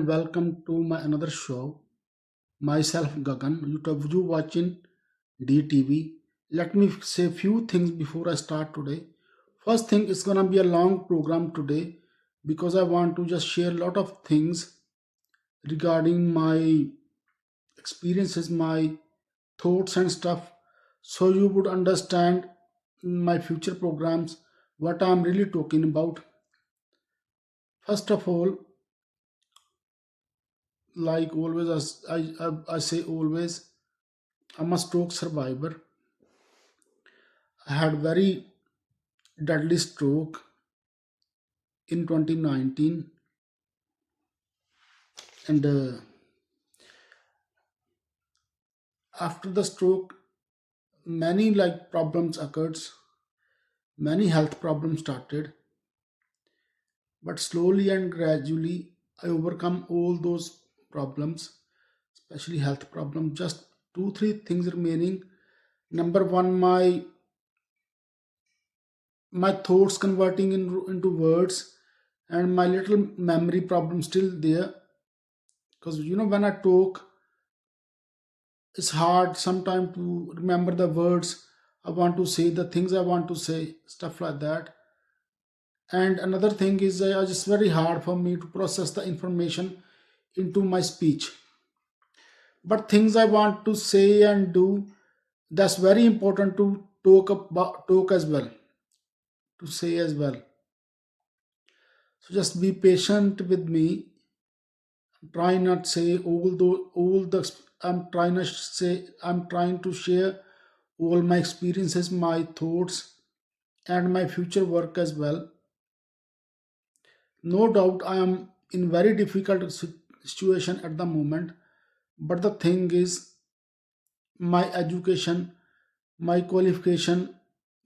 and welcome to my another show. Myself Gagan, you watching DTV. Let me say few things before I start today. First thing, it's gonna be a long program today because I want to just share a lot of things regarding my experiences, my thoughts and stuff, so you would understand my future programs, what I'm really talking about. First of all, like always, as I say always, I'm a stroke survivor. I had very deadly stroke in 2019, and after the stroke, many like problems occurred, many health problems started, but slowly and gradually I overcome all those problems, especially health problems. Just two, three things remaining. Number one, my thoughts converting into words, and my little memory problem still there, because when I talk, it's hard sometimes to remember the words I want to say, the things I want to say, stuff like that. And another thing is, it's very hard for me to process the information into my speech. But things I want to say and do, that's very important to talk as well, to say as well. So just be patient with me. Try not say all the I'm trying to share all my experiences, my thoughts, and my future work as well. No doubt I am in very difficult situation at the moment, but the thing is, my education, my qualification,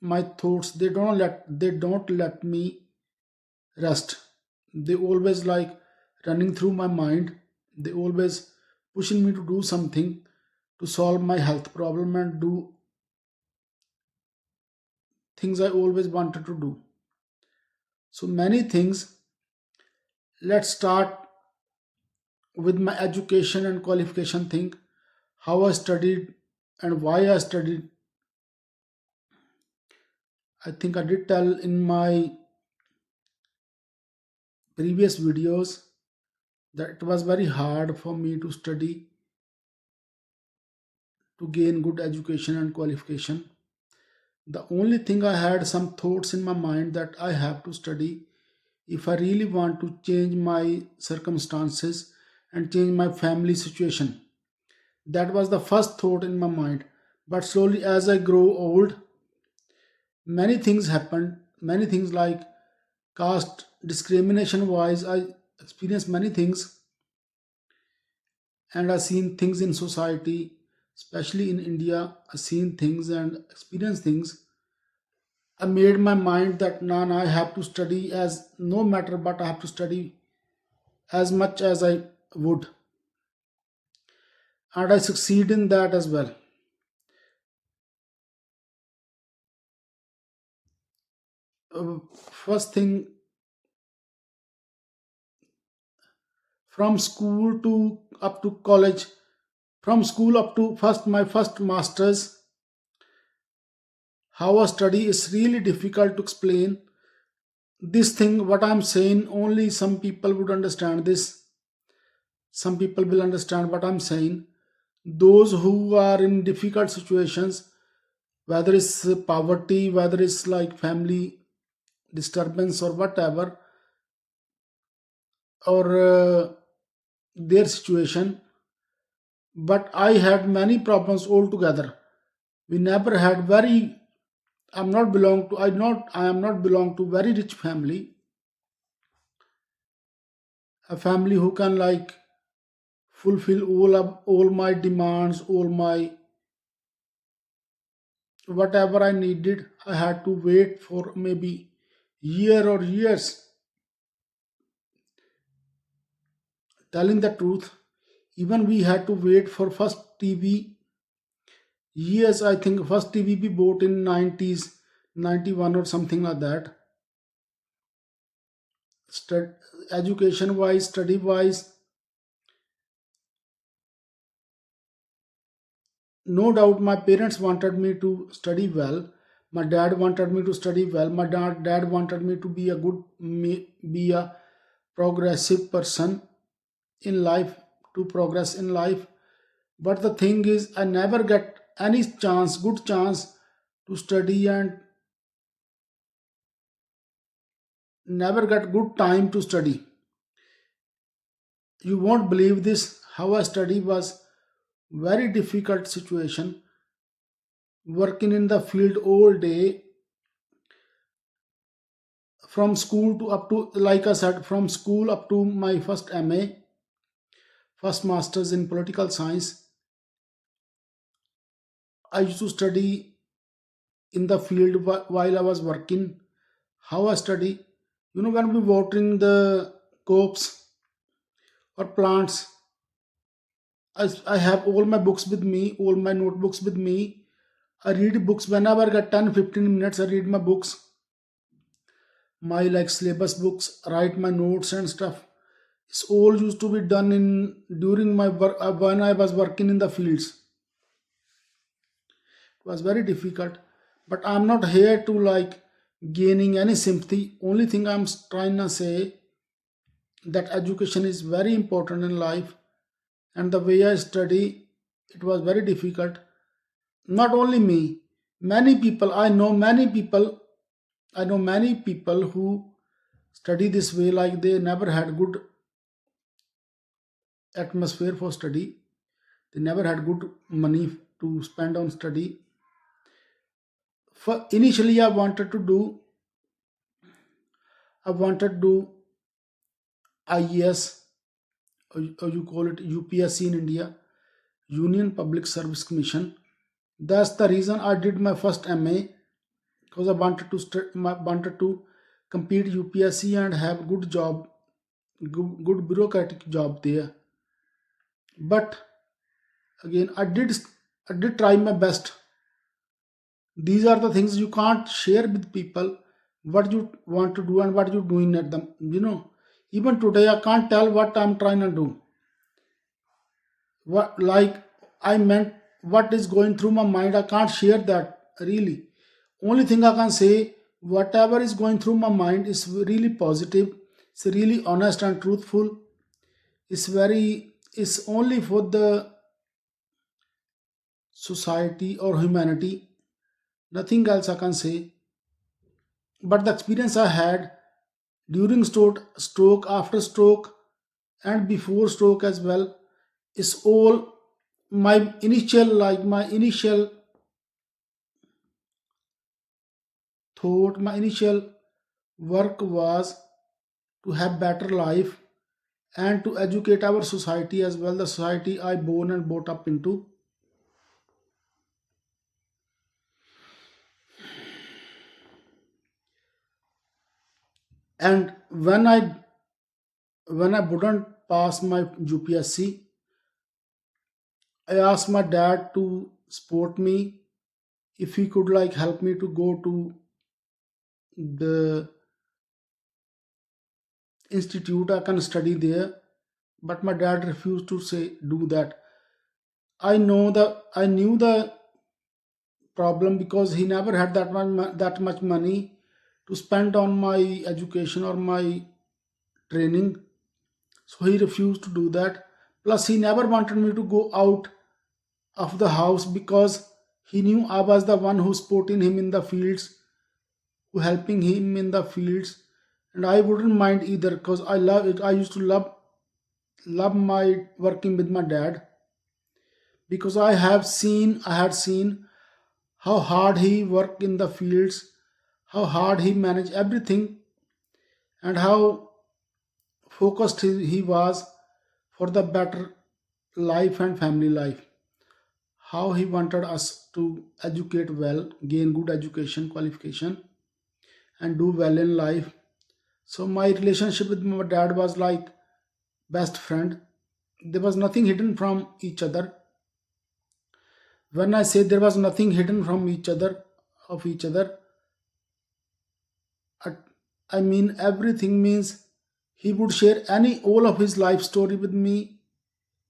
my thoughts, they don't let me rest. They always like running through my mind. They always pushing me to do something to solve my health problem and do things I always wanted to do. So many things. Let's start with my education and qualification thing, how I studied and why I studied. I think I did tell in my previous videos that it was very hard for me to study to gain good education and qualification. The only thing, I had some thoughts in my mind that I have to study if I really want to change my circumstances and change my family situation. That was the first thought in my mind. But slowly, as I grow old, many things happened. Many things like caste discrimination wise, I experienced many things, and I've seen things in society, especially in India. I've seen things and experienced things. I made my mind that nah, I have to study, as no matter but I have to study as much as I would, and I succeed in that as well. First thing, from school to up to college, from school up to first my first masters, how I study is really difficult to explain. This thing, what I'm saying, only some people would understand this. Some people will understand what I'm saying. Those who are in difficult situations, whether it's poverty, whether it's like family disturbance or whatever, or their situation. But I had many problems altogether. We never had very. I am not belong to very rich family. A family who can like fulfill all my demands, all my whatever I needed. I had to wait for maybe year or years. Telling the truth, even we had to wait for first TV years. I think first TV we bought in 90s, 91 or something like that. Education wise, study wise, No doubt, my parents wanted me to study well. My dad wanted me to study well. My dad wanted me to be a be a progressive person in life, to progress in life. But the thing is, I never get any chance, good chance to study, and never get good time to study. You won't believe this. How I study was very difficult situation. Working in the field all day, from school to up to, like I said, from school up to my first MA, first masters in political science. I used to study in the field while I was working. How I study, when we watering the crops or plants, I have all my books with me, all my notebooks with me. I read books whenever I get 10 15 minutes. I read my books, my like syllabus books, write my notes and stuff. It's all used to be done in during my work when I was working in the fields. It was very difficult, but I'm not here to like gaining any sympathy. Only thing I'm trying to say, that education is very important in life, and the way I study, it was very difficult. Not only me, many people, I know many people who study this way, like they never had good atmosphere for study. They never had good money to spend on study. For initially, I wanted to do IES, or you call it UPSC in India, Union Public Service Commission. That's the reason I did my first MA, because I wanted to complete UPSC and have good job, good bureaucratic job there. But again, I did try my best. These are the things you can't share with people, what you want to do and what you're doing at them. Even today I can't tell what I'm trying to do. What, like, I meant, what is going through my mind, I can't share that really. Only thing I can say, whatever is going through my mind is really positive, it's really honest and truthful. It's only for the society or humanity, nothing else I can say. But the experience I had during stroke, after stroke, and before stroke as well, is all my initial thought, my initial work was to have better life and to educate our society as well, the society I born and brought up into. And when I wouldn't pass my UPSC, I asked my dad to support me, if he could like help me to go to the institute, I can study there. But my dad refused to say do that. I knew the problem, because he never had that much money to spend on my education or my training. So he refused to do that. Plus, he never wanted me to go out of the house, because he knew I was the one who supporting him in the fields, who helping him in the fields, and I wouldn't mind either, because I love it. I used to love my working with my dad, because I had seen how hard he worked in the fields, how hard he managed everything, and how focused he was for the better life and family life. How he wanted us to educate well, gain good education qualification, and do well in life. So my relationship with my dad was like best friend. There was nothing hidden from each other. When I say there was nothing hidden from each other, I, I mean everything. Means he would share any all of his life story with me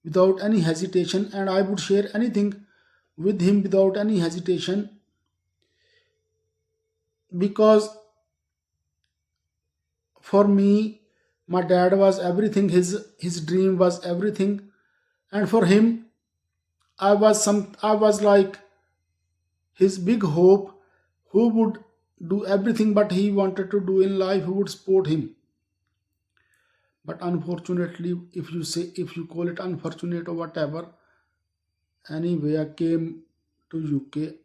without any hesitation, and I would share anything with him without any hesitation, because for me my dad was everything. His dream was everything, and for him I was like his big hope, who would do everything but he wanted to do in life, who would support him. But unfortunately, if you call it unfortunate or whatever, anyway I came to UK.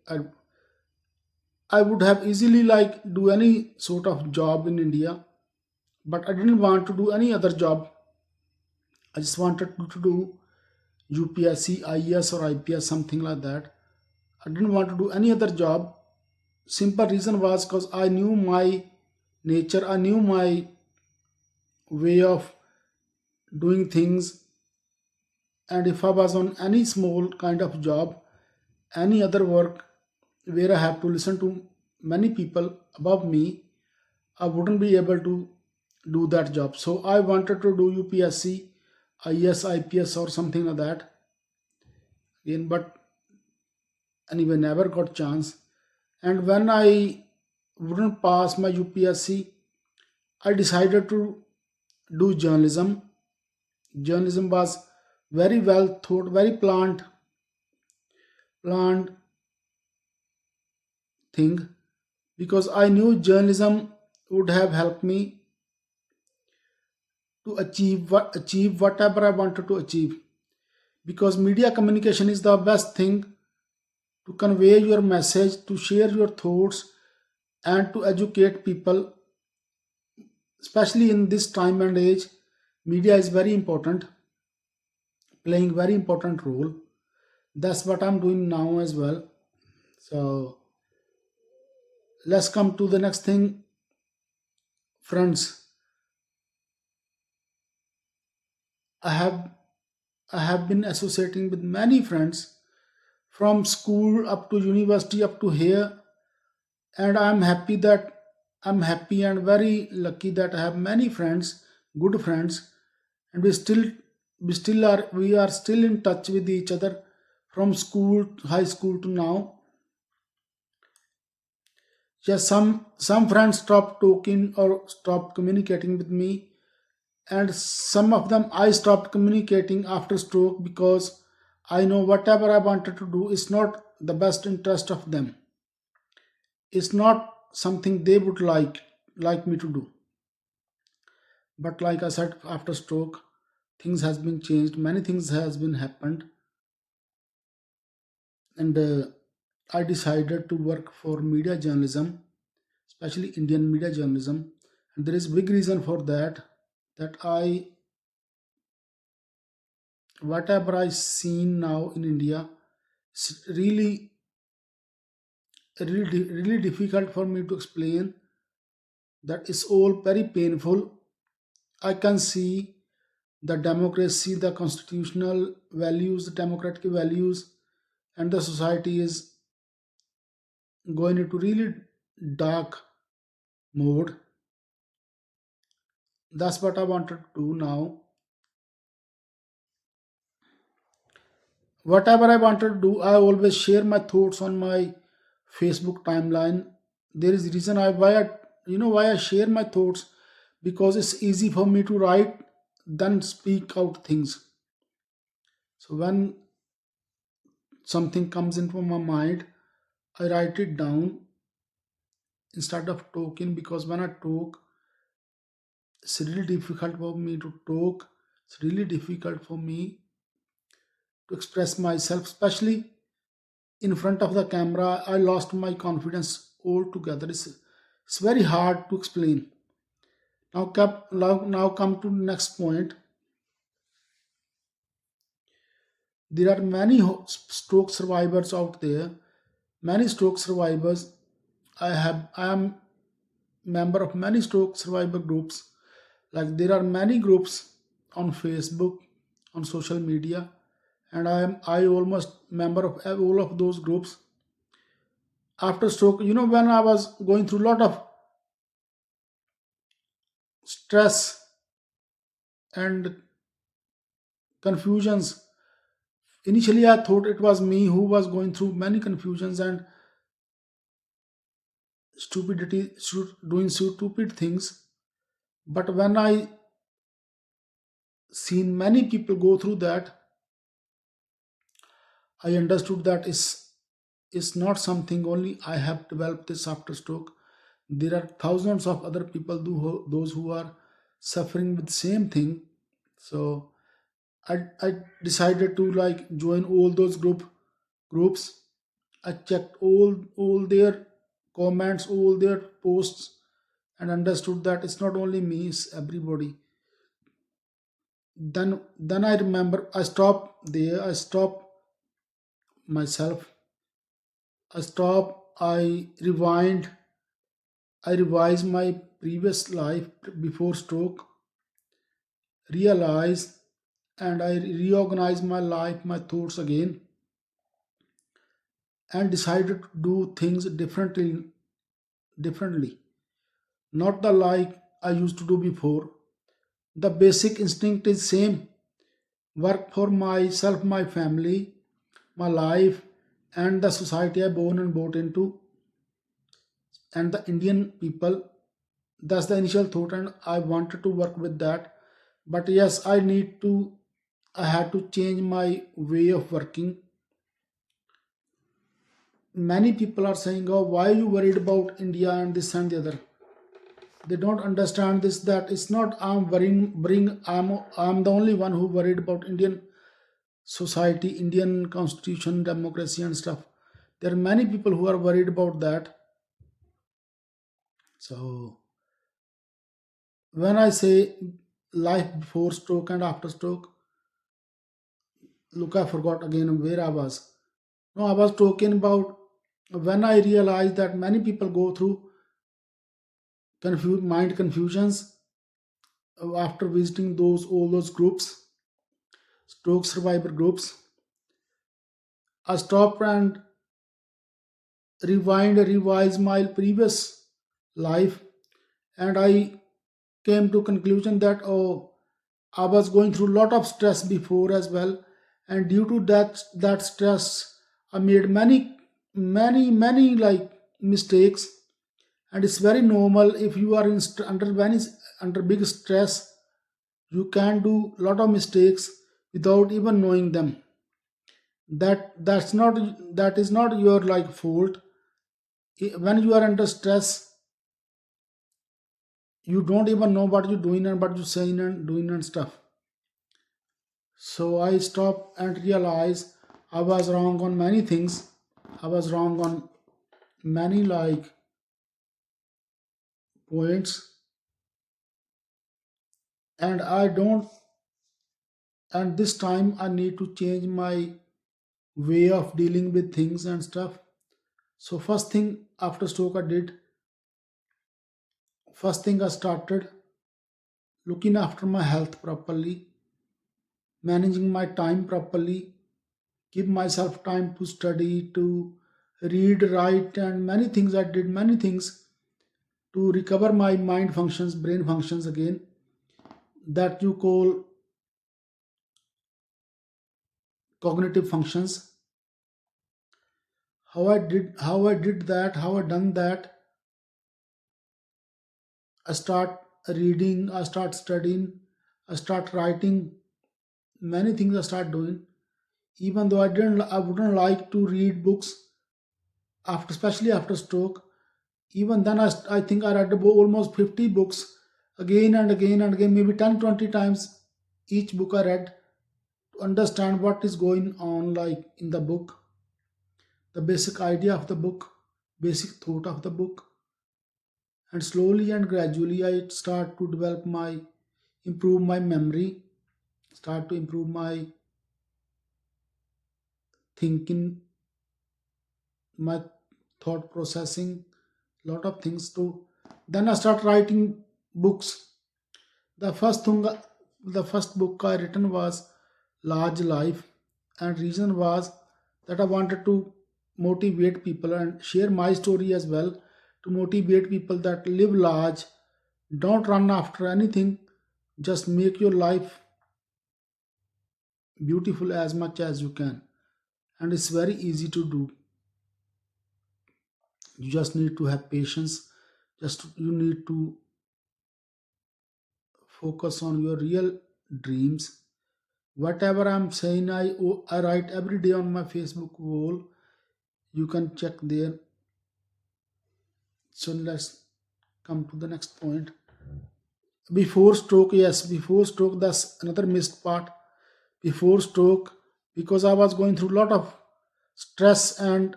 I would have easily like do any sort of job in India, but I didn't want to do any other job. I just wanted to do UPSC, IES or IPS, something like that. I didn't want to do any other job. Simple reason was because I knew my nature, I knew my way of doing things, and if I was on any small kind of job, any other work where I have to listen to many people above me, I wouldn't be able to do that job. So I wanted to do UPSC, IES, IPS or something like that. Again, but anyway, never got chance. And when I wouldn't pass my UPSC, I decided to do journalism. Journalism was very well thought, very planned thing, because I knew journalism would have helped me to achieve whatever I wanted to achieve. Because media communication is the best thing to convey your message, to share your thoughts, and to educate people. Especially in this time and age, media is very important, playing very important role. That's what I'm doing now as well. So let's come to the next thing, friends. I have I have been associating with many friends from school up to university up to here, and I'm happy and very lucky that I have many friends, good friends, and we are still in touch with each other from school, high school to now. Yes, some friends stopped talking or stopped communicating with me, and some of them I stopped communicating after stroke, because I know whatever I wanted to do is not the best interest of them. It's not something they would like me to do. But like I said, after stroke, things has been changed. Many things has been happened, and I decided to work for media journalism, especially Indian media journalism. And there is big reason for that. That I whatever I seen now in India, it's really difficult for me to explain. That is all very painful. I can see the democracy, the constitutional values, the democratic values, and the society is going into really dark mode. That's what I wanted to do now. Whatever I wanted to do, I always share my thoughts on my Facebook timeline. There is reason why I share my thoughts, because it's easy for me to write than speak out things. So when something comes into my mind, I write it down instead of talking, because when I talk, it's really difficult for me to talk. It's really difficult for me to express myself, especially in front of the camera. I lost my confidence altogether. It's very hard to explain. Now come to next point. There are many stroke survivors out there. Many stroke survivors. I am member of many stroke survivor groups. Like there are many groups on Facebook, on social media, and I almost member of all of those groups. After stroke, when I was going through a lot of stress and confusions Initially, I thought it was me who was going through many confusions and stupidity, doing stupid things. But when I seen many people go through that, I understood that is not something only I have developed this after stroke. There are thousands of other people those who are suffering with same thing. So I decided to like join all those groups. I checked all their comments, all their posts, and understood that it's not only me, it's everybody. Then I remember I stopped there. I stopped myself. I stop. I revise my previous life before stroke, realize, and I reorganize my life, my thoughts again, and decided to do things differently. Not the like I used to do before. The basic instinct is same. Work for myself, my family, my life, and the society I born and brought into, and the Indian people. That's the initial thought, and I wanted to work with that. But yes, I had to change my way of working. Many people are saying, oh, why are you worried about India and this and the other? They don't understand this, that it's not I'm worrying, I'm the only one who worried about Indian society, Indian constitution, democracy, and stuff. There are many people who are worried about that. So when I say life before stroke and after stroke, look, I forgot again where I was. No, I was talking about when I realized that many people go through mind confusions after visiting all those groups, stroke survivor groups. I stopped and revised my previous life, and I came to conclusion that oh, I was going through a lot of stress before as well, and due to that stress, I made many like mistakes, and it's very normal if you are under big stress. You can do a lot of mistakes without even knowing them. That is not your like fault. When you are under stress, you don't even know what you're doing and what you're saying and doing and stuff. So I stopped and realized I was wrong on many things. I was wrong on many like points, and I don't. And this time I need to change my way of dealing with things and stuff. So first thing I started looking after my health properly, managing my time properly, give myself time to study, to read, write, and many things. I did many things to recover my mind functions, brain functions again, that you call cognitive functions. How I did that, how I done that. I start reading, I start studying, I start writing, many things I start doing. Even though I wouldn't like to read books after, especially after stroke. Even then, I think I read about almost 50 books again and again and again, maybe 10, 20 times each book I read to understand what is going on, like in the book, the basic idea of the book, basic thought of the book. And slowly and gradually, I start to improve my memory, start to improve my thinking, my thought processing, lot of things too. Then I start writing books. The first thing, the first book I written was Large Life, and reason was that I wanted to motivate people and share my story as well, to motivate people that live large, don't run after anything, just make your life beautiful as much as you can, and it's very easy to do. You just need to have patience. Just you need to focus on your real dreams. Whatever I'm saying, I write every day on my Facebook wall. You can check there. So let's come to the next point. Before stroke, yes, before stroke, that's another missed part. Before stroke, because I was going through a lot of stress and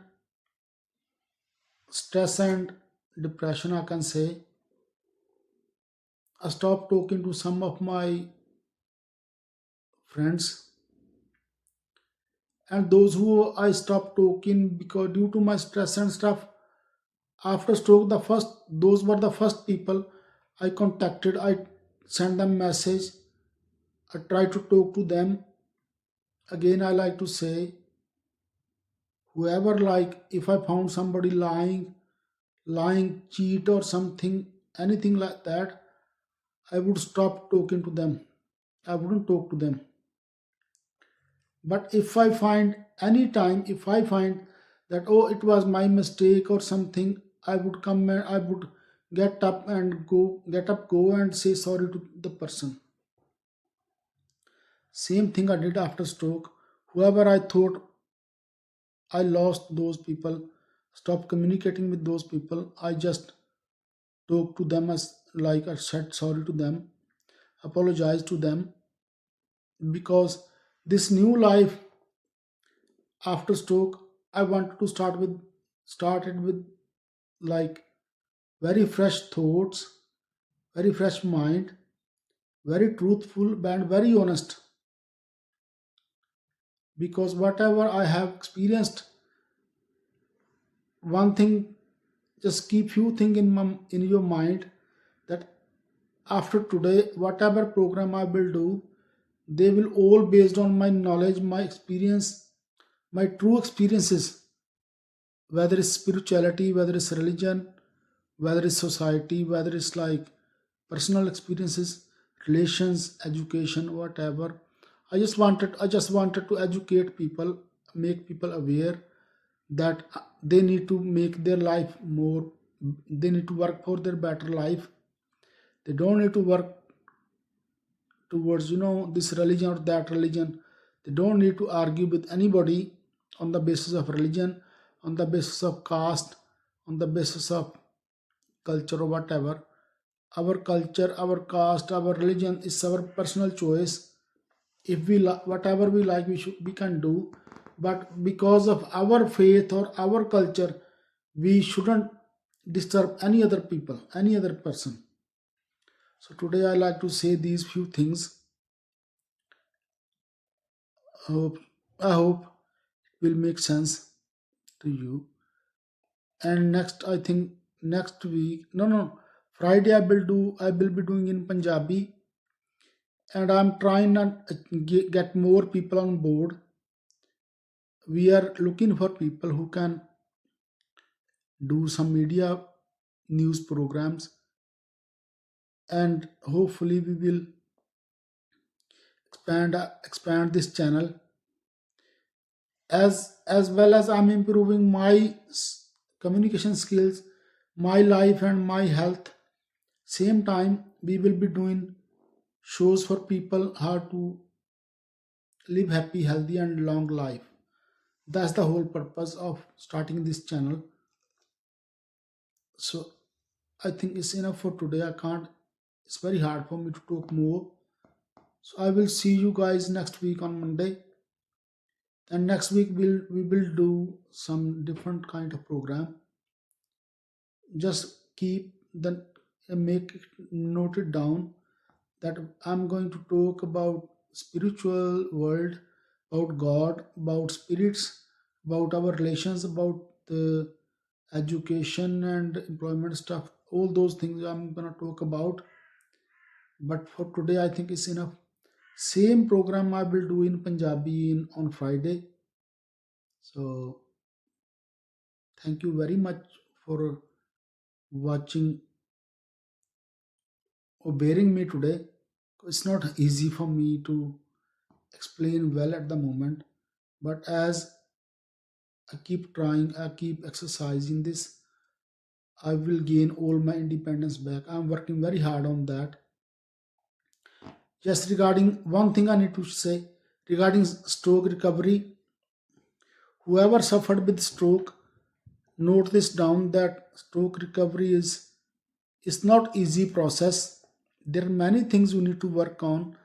stress and depression, I can say. I stopped talking to some of my friends, and those who I stopped talking because due to my stress and stuff. After stroke, the first those were the first people I contacted. I sent them message. I tried to talk to them. Again, I like to say, whoever, like, if I found somebody lying, cheat or something, anything like that, I would stop talking to them. I wouldn't talk to them. But if I find any time, if I find that, oh, it was my mistake or something, I would come and I would get up, go and say sorry to the person. Same thing I did after stroke. Whoever I thought I lost, those people, stop communicating with those people. I just talk to them, as like I said sorry to them, apologize to them, because this new life after stroke, I wanted to started with, like, very fresh thoughts, very fresh mind, very truthful and very honest, because whatever I have experienced, one thing, just keep few thing in your mind, that after today, whatever program I will do, they will all based on my knowledge, my experience, my true experiences, whether it's spirituality, whether it's religion, whether it's society, whether it's like personal experiences, relations, education, whatever. I just wanted to educate people, make people aware that they need to make their life more, they need to work for their better life. They don't need to work towards, this religion or that religion. They don't need to argue with anybody on the basis of religion, on the basis of caste, on the basis of culture or whatever. Our culture, our caste, our religion is our personal choice. If whatever we like, we can do. But because of our faith or our culture, we shouldn't disturb any other people, any other person. So today I like to say these few things. I hope it will make sense to you. And next, I think, next week, no, Friday, I will be doing in Punjabi, and I'm trying to get more people on board. We are looking for people who can do some media news programs, and hopefully we will expand this channel, as well as I'm improving my communication skills, my life and my health. Same time, we will be doing shows for people how to live happy, healthy, and long life. That's the whole purpose of starting this channel. So I think it's enough for today. I can't. It's very hard for me to talk more. So I will see you guys next week on Monday. And next week we will do some different kind of program. Just keep the make it, note it down, that I'm going to talk about spiritual world, about God, about spirits, about our relations, about the education and employment stuff. All those things I'm gonna talk about. But for today, I think it's enough. Same program I will do in Punjabi on Friday. So thank you very much for watching or bearing me today. It's not easy for me to explain well at the moment, but as I keep trying, I keep exercising this, I will gain all my independence back. I'm working very hard on that. Just regarding one thing I need to say regarding stroke recovery, whoever suffered with stroke, note this down that stroke recovery is not easy process. There are many things you need to work on.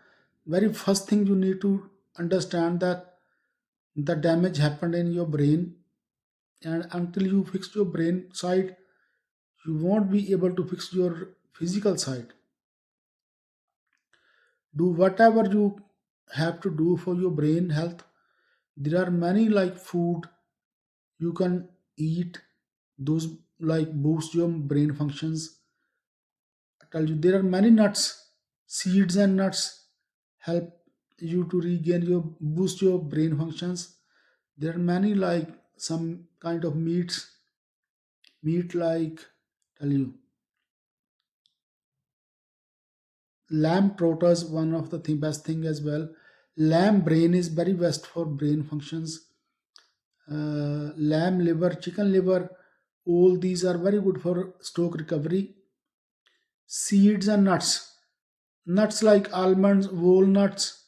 Very first thing you need to understand that the damage happened in your brain, and until you fix your brain side, you won't be able to fix your physical side. Do whatever you have to do for your brain health. There are many like food you can eat, those like boost your brain functions. I tell you, there are many nuts, seeds and nuts help you to regain your boost your brain functions. There are many like some kind of meat like, tell you, lamb protein is one of the best thing as well. Lamb brain is very best for brain functions. Lamb liver, chicken liver, all these are very good for stroke recovery. Seeds and nuts, nuts like almonds, walnuts,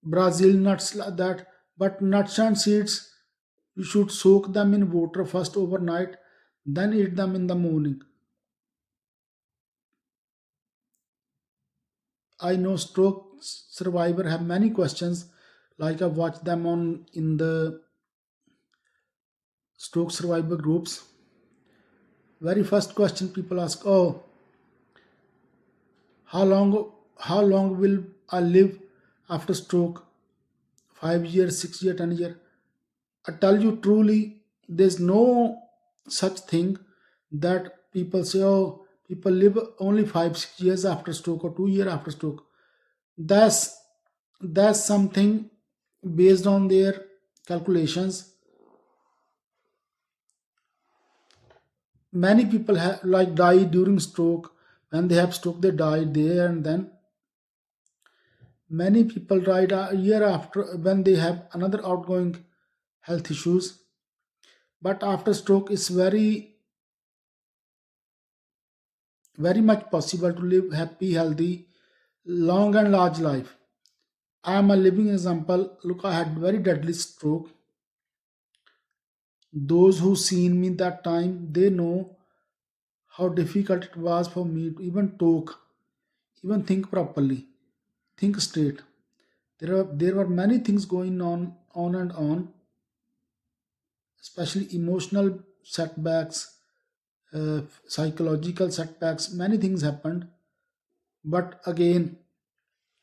Brazil nuts like that. But nuts and seeds, you should soak them in water first overnight, then eat them in the morning. I know stroke survivor have many questions, like I watched them on in the stroke survivor groups. Very first question people ask, oh, how long how long will I live after stroke? 5 years, 6 years, 10 years. I tell you truly, there's no such thing that people say, oh, people live only 5 6 years after stroke or 2 years after stroke. That's that's something based on their calculations. Many people have like die during stroke. When they have stroke, they die there and then. Many people died a year after when they have another outgoing health issues. But after stroke, it's very much possible to live happy, healthy, long and large life. I am a living example. Look, I had very deadly stroke. Those who seen me that time, they know how difficult it was for me to even talk, even think properly, think straight. There were many things going on and on, especially emotional setbacks, psychological setbacks. Many things happened, but again,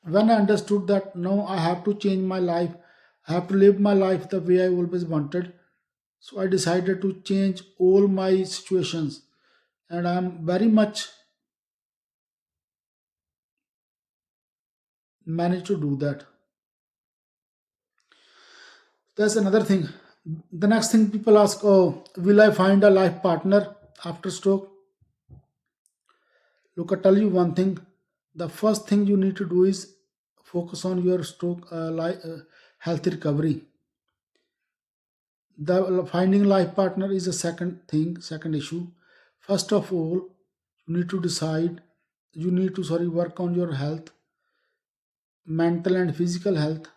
when I understood that now I have to change my life, I have to live my life the way I always wanted. So I decided to change all my situations, and I am very much managed to do that. That's another thing. The next thing people ask, oh, will I find a life partner after stroke? Look, I tell you one thing. The first thing you need to do is focus on your stroke health recovery. The finding life partner is a second thing, second issue. First of all, you need to decide. You need to work on your health, mental and physical health.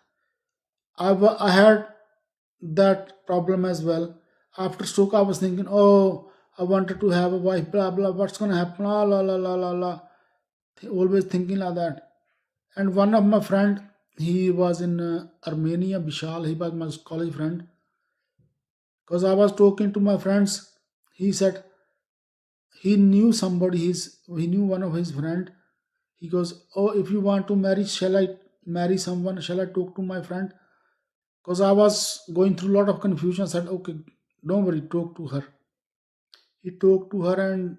I had that problem as well. After stroke, I was thinking, oh, I wanted to have a wife, blah blah. What's gonna happen? La la la la la la. Always thinking like that. And one of my friend, he was in Armenia, Bishal. He was my college friend. Because I was talking to my friends, he said he knew somebody. He knew one of his friend. He goes, oh, if you want to marry, shall I marry someone? Shall I talk to my friend? Because I was going through a lot of confusion. I said, okay, don't worry, talk to her. He talked to her and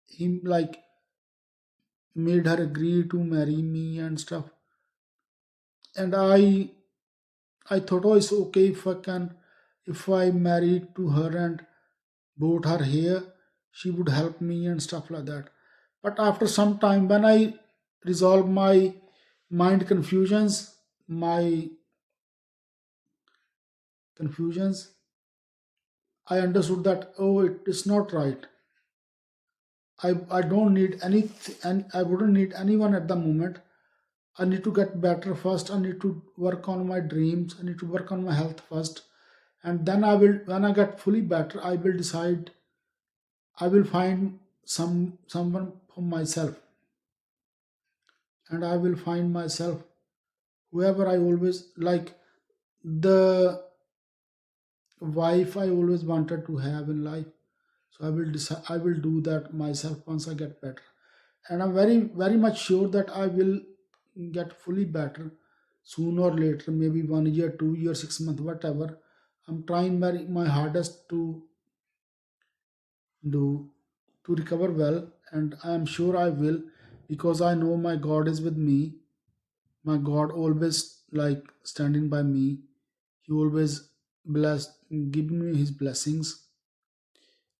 he like made her agree to marry me and stuff. And I thought, oh, it's okay if I married to her and bought her hair, she would help me and stuff like that. But after some time, when I resolved my mind confusions, my confusions, I understood that, oh, it is not right. I don't need any, and I wouldn't need anyone at the moment. I need to get better first. I need to work on my dreams. I need to work on my health first, and then I will. When I get fully better, I will decide. I will find someone for myself, and I will find myself whoever I always like, the wife I always wanted to have in life. So I will decide. I will do that myself once I get better, and I'm very much sure that I will get fully better sooner or later, maybe 1 year, 2 years, 6 months, whatever. I'm trying my hardest to do to recover well, and I am sure I will, because I know my God is with me. My God always like standing by me. He always bless, giving me His blessings.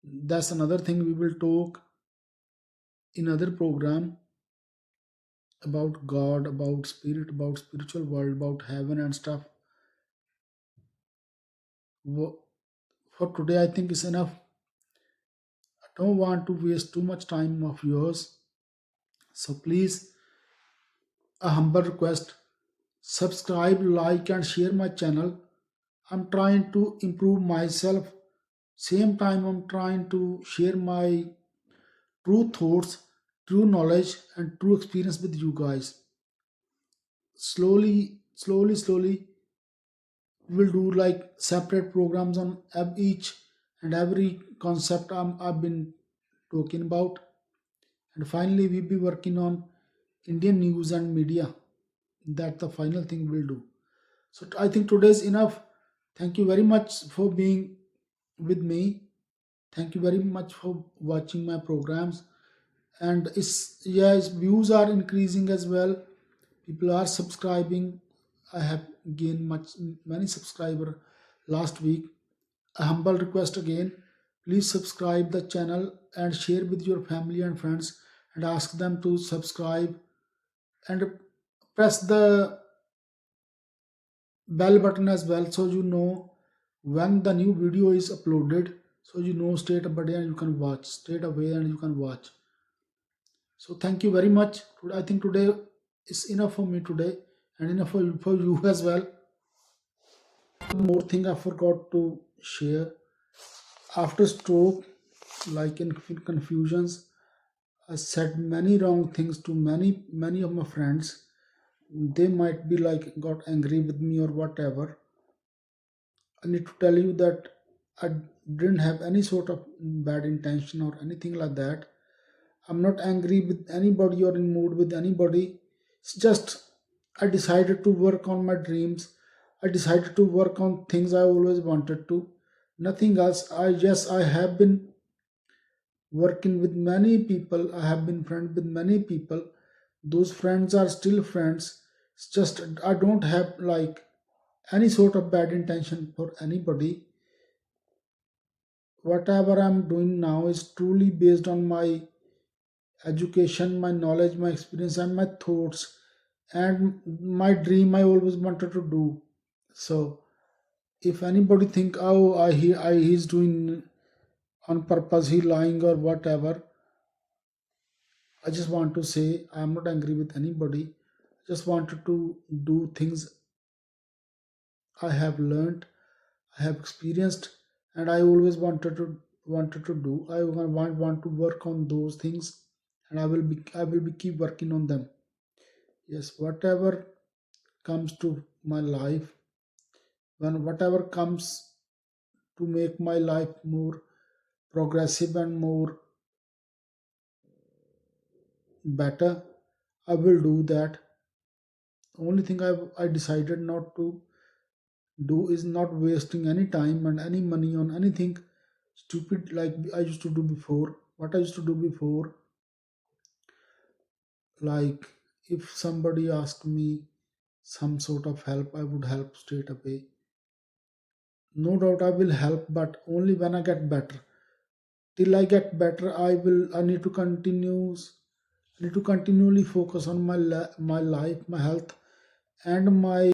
That's another thing we will talk in other program about God, about spirit, about spiritual world, about heaven and stuff. Wo- For today, I think is enough. I don't want to waste too much time of yours. So please, a humble request: subscribe, like, and share my channel. I'm trying to improve myself. Same time, I'm trying to share my true thoughts, true knowledge, and true experience with you guys. Slowly, we will do like separate programs on each and every concept I've been talking about. And finally, we'll be working on Indian news and media. That the final thing we'll do. So I think today is enough. Thank you very much for being with me. Thank you very much for watching my programs. And it's, yes, views are increasing as well. People are subscribing. I have gained many subscriber last week. A humble request again: please subscribe the channel and share with your family and friends, and ask them to subscribe, and press the bell button as well, so you know when the new video is uploaded, so you know straight away and you can watch straight away and you can watch. So thank you very much. I think today is enough for me today, and enough for you as well. One more thing I forgot to share: after stroke, like in confusions, I said many wrong things to many of my friends. They might be like got angry with me or whatever. I need to tell you that I didn't have any sort of bad intention or anything like that. I'm not angry with anybody or in mood with anybody. It's just I decided to work on my dreams. I decided to work on things I always wanted to. Nothing else. I have been working with many people. I have been friends with many people. Those friends are still friends. It's just I don't have like any sort of bad intention for anybody. Whatever I'm doing now is truly based on my education, my knowledge, my experience, and my thoughts, and my dream I always wanted to do. So if anybody think, oh, he's doing on purpose, he lying or whatever, I just want to say I'm not angry with anybody. I just wanted to do things I have learned, I have experienced, and I always wanted to do. I want to work on those things, and I will be keep working on them. Yes, whatever comes to my life, when whatever comes to make my life more progressive and more better, I will do that. Only thing I decided not to do is not wasting any time and any money on anything stupid like I used to do before. What I used to do before, like if somebody asked me some sort of help, I would help straight away. No doubt I will help, but only when I get better. Till I get better, I need to continue I need to continually focus on my life, my health, and my